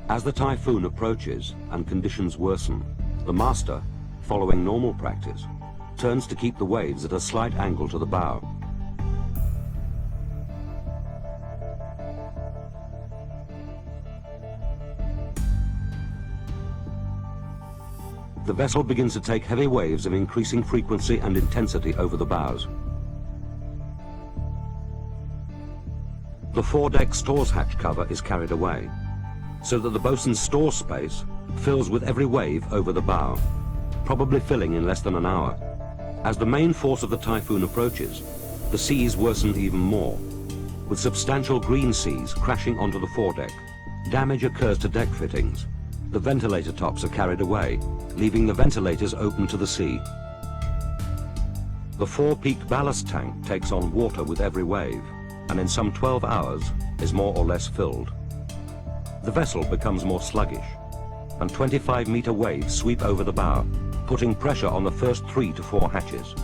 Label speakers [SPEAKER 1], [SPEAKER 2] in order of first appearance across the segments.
[SPEAKER 1] As the Typhoon approaches and conditions worsen, the master, following normal practice, turns to keep the waves at a slight angle to the bow. The vessel begins to take heavy waves of increasing frequency and intensity over the bows. The foredeck stores hatch cover is carried away, so that the bosun's store space fills with every wave over the bow, probably filling in less than an hour. As the main force of the Typhoon approaches, the seas worsen even more, with substantial green seas crashing onto the foredeck. Damage occurs to deck fittings. The ventilator tops are carried away, leaving the ventilators open to the sea. The four-peak ballast tank takes on water with every wave, and in some 12 hours is more or less filled. The vessel becomes more sluggish, and 25-meter waves sweep over the bow, putting pressure on the first 3 to 4 hatches.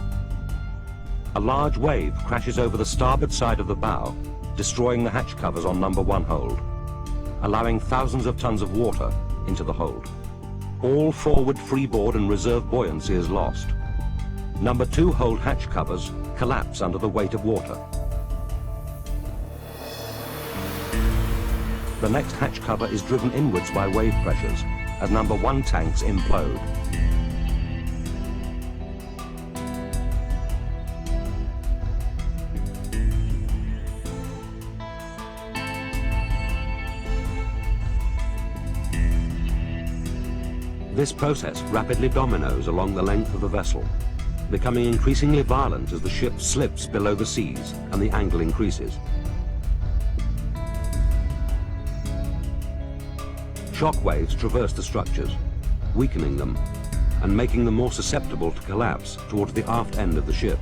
[SPEAKER 1] A large wave crashes over the starboard side of the bow, destroying the hatch covers on number 1 hold, allowing thousands of tons of water into the hold. All forward freeboard and reserve buoyancy is lost. Number 2 hold hatch covers collapse under the weight of water. The next hatch cover is driven inwards by wave pressures as number 1 tanks implode. This process rapidly dominoes along the length of the vessel, becoming increasingly violent as the ship slips below the seas and the angle increases. Shock waves traverse the structures, weakening them and making them more susceptible to collapse towards the aft end of the ship.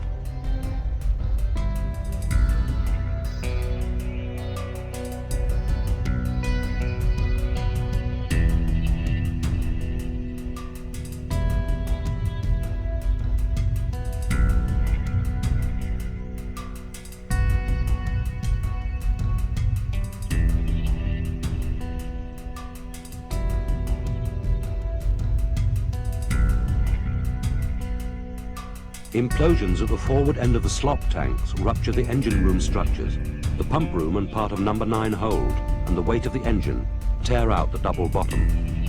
[SPEAKER 1] Implosions at the forward end of the slop tanks rupture the engine room structures. The pump room and part of number 9 hold, and the weight of the engine, tear out the double bottom.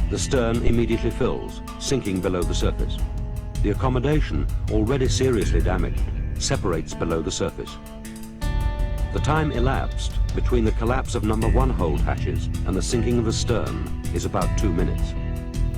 [SPEAKER 1] The stern immediately fills, sinking below the surface. The accommodation, already seriously damaged, separates below the surface. The time elapsed between the collapse of number 1 hold hatches and the sinking of the stern is about 2 minutes.